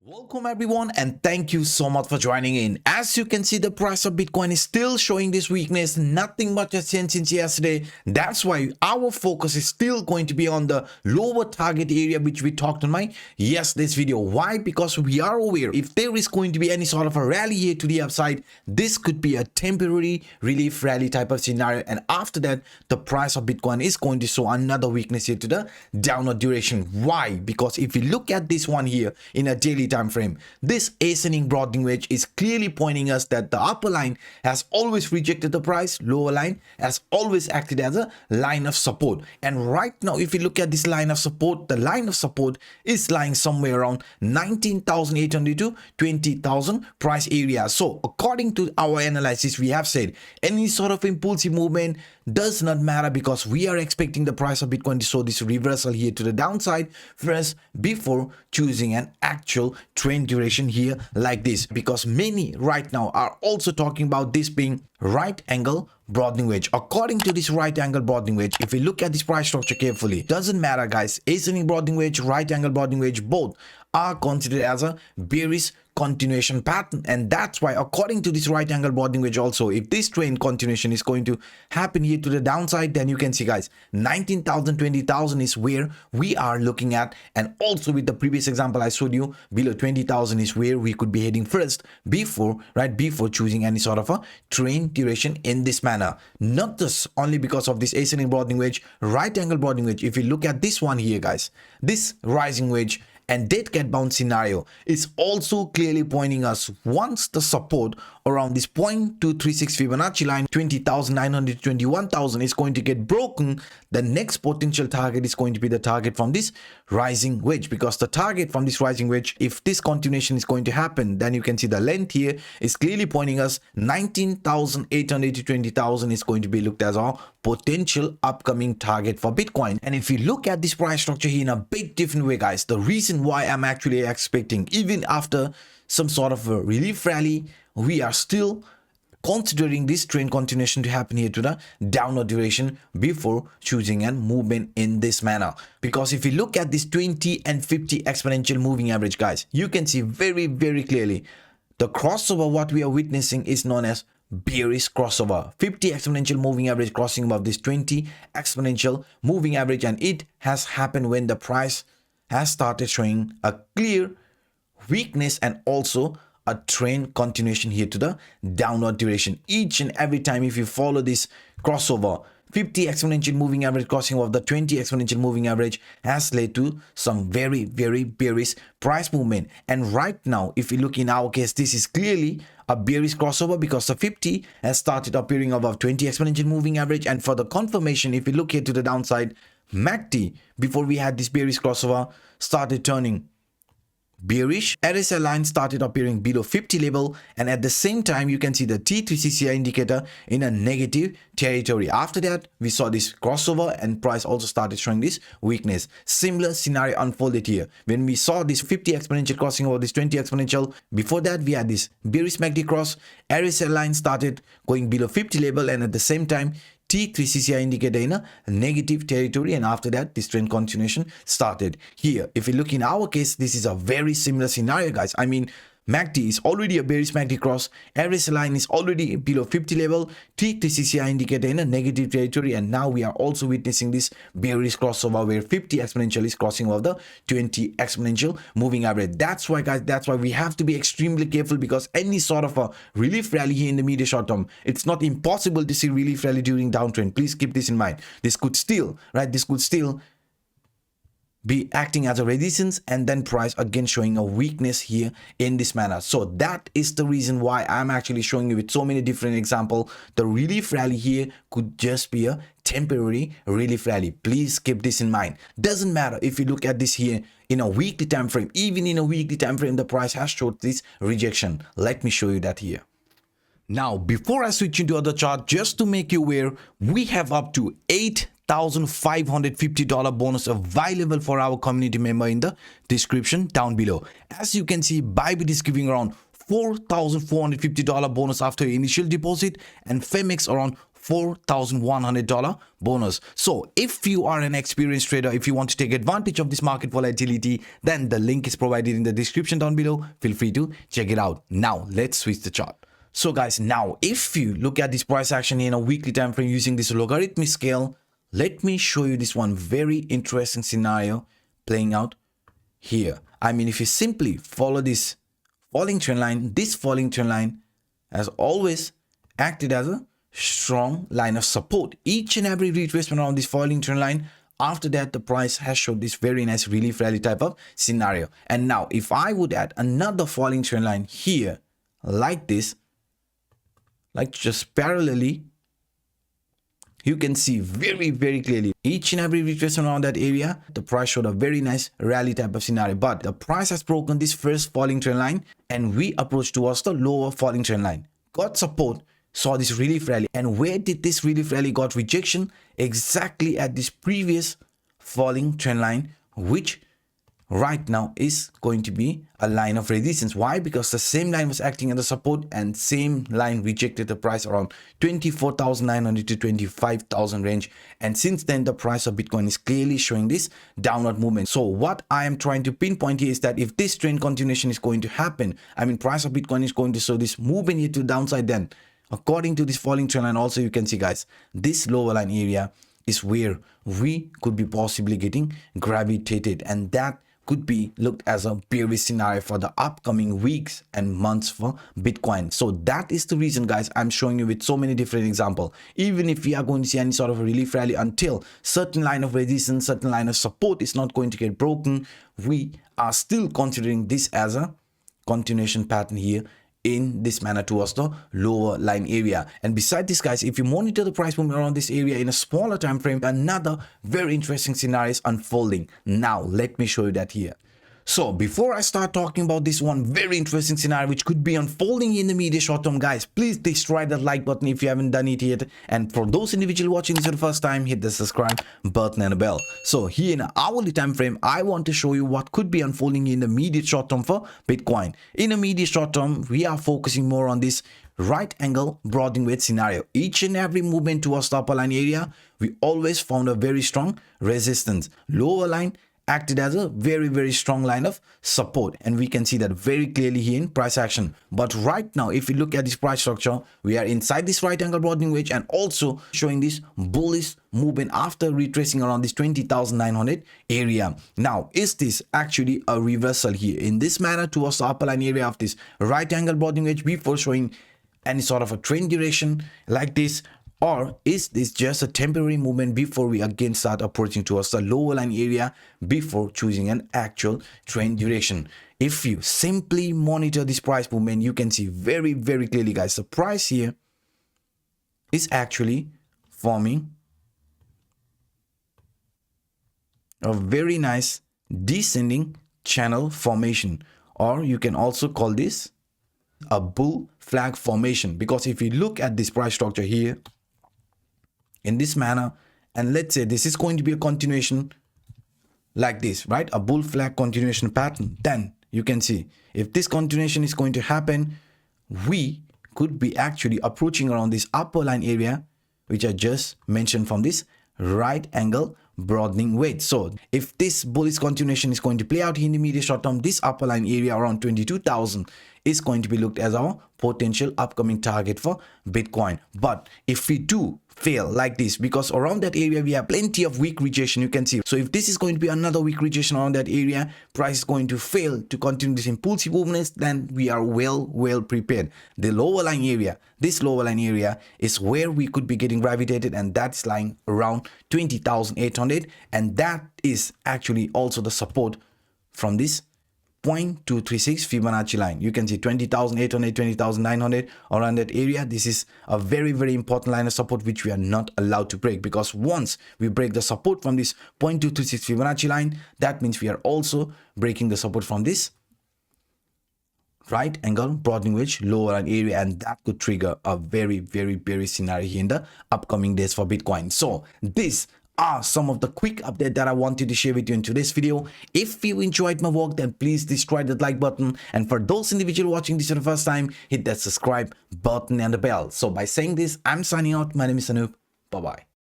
Welcome everyone and thank you so much for joining in. As you can see, the price of Bitcoin is still showing this weakness. Nothing much has changed since yesterday. That's why our focus is still going to be on the lower target area which we talked on my yesterday's video. Why? Because we are aware if there is going to be any sort of a rally here to the upside, this could be a temporary relief rally type of scenario, and after that the price of Bitcoin is going to show another weakness here to the downward direction. Why? Because if you look at this one here in a daily time frame, this ascending broadening wedge is clearly pointing us that the upper line has always rejected the price, lower line has always acted as a line of support. And right now if you look at this line of support, the line of support is lying somewhere around 19,800 to 20,000 price area. So according to our analysis, we have said any sort of impulsive movement does not matter because we are expecting the price of Bitcoin to show this reversal here to the downside first before choosing an actual trend duration here like this, because many right now are also talking about this being right angle broadening wedge. According to this right angle broadening wedge, if we look at this price structure carefully, doesn't matter guys, ascending broadening wedge, right angle broadening wedge, both are considered as a bearish continuation pattern. And that's why according to this right angle broadening wedge also, if this trend continuation is going to happen here to the downside, then you can see guys 19,000 20,000 is where we are looking at. And also with the previous example I showed you, below 20,000 is where we could be heading first before choosing any sort of a trend duration in this manner. Not just only because of this ascending broadening wedge, right angle broadening wedge. If you look at this one here guys, this rising wedge and dead cat bounce scenario is also clearly pointing us once the support around this 0.236 Fibonacci line 20,900 to 21,000 is going to get broken, the next potential target is going to be the target from this rising wedge, because the target from this rising wedge, if this continuation is going to happen, then you can see the length here is clearly pointing us 19,800 to 20,000 is going to be looked as our potential upcoming target for Bitcoin. And if you look at this price structure here in a bit different way guys, the reason why I'm actually expecting even after some sort of a relief rally, we are still considering this trend continuation to happen here to the downward duration before choosing a movement in this manner. Because if you look at this 20 and 50 exponential moving average guys, you can see very clearly the crossover what we are witnessing is known as bearish crossover. 50 exponential moving average crossing above this 20 exponential moving average, and it has happened when the price has started showing a clear weakness and also a trend continuation here to the downward direction. Each and every time if you follow this crossover, 50 exponential moving average crossing of the 20 exponential moving average has led to some very bearish price movement. And right now if you look in our case, this is clearly a bearish crossover because the 50 has started appearing above 20 exponential moving average. And for the confirmation, if you look here to the downside, MACD before we had this bearish crossover started turning bearish. RSI line started appearing below 50 level, and at the same time you can see the T3CCI indicator in a negative territory. After that we saw this crossover and price also started showing this weakness. Similar scenario unfolded here when we saw this 50 exponential crossing over this 20 exponential. Before that we had this bearish MACD cross, RSI line started going below 50 level, and at the same time T3CCI indicator in a negative territory, and after that this trend continuation started here. If you look in our case, this is a very similar scenario guys. I mean MACD is already a bearish MACD cross, RSI line is already below 50 level, T3CCI indicator in a negative territory, and now we are also witnessing this bearish crossover where 50 exponential is crossing over the 20 exponential moving average. That's why guys, that's why we have to be extremely careful, because any sort of a relief rally here in the medium short term, it's not impossible to see relief rally during downtrend. Please keep this in mind. This could still be acting as a resistance and then price again showing a weakness here in this manner. So that is the reason why I'm actually showing you with so many different examples. The relief rally here could just be a temporary relief rally. Please keep this in mind. Doesn't matter if you look at this here in a weekly time frame, even in a weekly time frame the price has showed this rejection. Let me show you that here. Now before I switch into other chart, just to make you aware, we have up to $8,550 bonus available for our community member in the description down below. As you can see, Bybit is giving around $4,450 bonus after initial deposit, and Phemex around $4,100 bonus. So if you are an experienced trader, if you want to take advantage of this market volatility, then the link is provided in the description down below. Feel free to check it out. Now let's switch the chart. So guys, now if you look at this price action in a weekly time frame using this logarithmic scale, let me show you this one very interesting scenario playing out here. I mean, if you simply follow this falling trend line, this falling trend line has always acted as a strong line of support. Each and every retracement around this falling trend line, after that the price has showed this very nice relief rally type of scenario. And now if I would add another falling trend line here like this, like just parallelly, you can see very clearly each and every retracement around that area, the price showed a very nice rally type of scenario. But the price has broken this first falling trend line and we approach towards the lower falling trend line, got support, saw this relief rally. And where did this relief rally got rejection? Exactly at this previous falling trend line, which right now is going to be a line of resistance. Why? Because the same line was acting as a support and same line rejected the price around 24,900 to 25,000 range. And since then the price of Bitcoin is clearly showing this downward movement. So what I am trying to pinpoint here is that if this trend continuation is going to happen, I mean price of Bitcoin is going to show this movement here to the downside, then according to this falling trend line also you can see guys, this lower line area is where we could be possibly getting gravitated, and that could be looked as a bearish scenario for the upcoming weeks and months for Bitcoin. So that is the reason guys I'm showing you with so many different examples. Even if we are going to see any sort of a relief rally, until certain line of resistance, certain line of support is not going to get broken, we are still considering this as a continuation pattern here in this manner towards the lower line area. And beside this guys, if you monitor the price movement around this area in a smaller time frame, another very interesting scenario is unfolding. Now let me show you that here. So before I start talking about this one very interesting scenario which could be unfolding in the immediate short term, guys, please destroy that like button if you haven't done it yet. And for those individuals watching this for the first time, hit the subscribe button and a bell. So here in an hourly time frame, I want to show you what could be unfolding in the immediate short term for Bitcoin. In the immediate short term, we are focusing more on this right angle broadening wedge scenario. Each and every movement towards the upper line area, we always found a very strong resistance. Lower line acted as a very strong line of support, and we can see that very clearly here in price action. But right now if you look at this price structure, we are inside this right angle broadening wedge and also showing this bullish movement after retracing around this 20,900 area. Now is this actually a reversal here in this manner towards the upper line area of this right angle broadening wedge before showing any sort of a trend direction like this? Or is this just a temporary movement before we again start approaching towards the lower line area before choosing an actual trend direction? If you simply monitor this price movement, you can see very clearly guys, the price here is actually forming a very nice descending channel formation, or you can also call this a bull flag formation. Because if you look at this price structure here in this manner, and let's say this is going to be a continuation like this, right, a bull flag continuation pattern, then you can see if this continuation is going to happen, we could be actually approaching around this upper line area which I just mentioned from this right angle broadening wedge. So if this bullish continuation is going to play out in the immediate short term, this upper line area around 22,000 is going to be looked as our potential upcoming target for Bitcoin. But if we do fail like this, because around that area we have plenty of weak rejection, you can see. So if this is going to be another weak rejection around that area, price is going to fail to continue this impulsive movements, then we are well prepared. The lower line area, this lower line area is where we could be getting gravitated, and that's lying around 20,800, and that is actually also the support from this 0.236 Fibonacci line. You can see 20,800, 20,900 around that area. This is a very important line of support which we are not allowed to break, because once we break the support from this 0.236 Fibonacci line, that means we are also breaking the support from this right angle broadening wedge lower line area, and that could trigger a very bearish scenario here in the upcoming days for Bitcoin. So this are some of the quick updates that I wanted to share with you in today's video. If you enjoyed my work, then please destroy that like button, and for those individuals watching this for the first time, hit that subscribe button and the bell. So by saying this, I'm signing out. My name is Anup. Bye bye.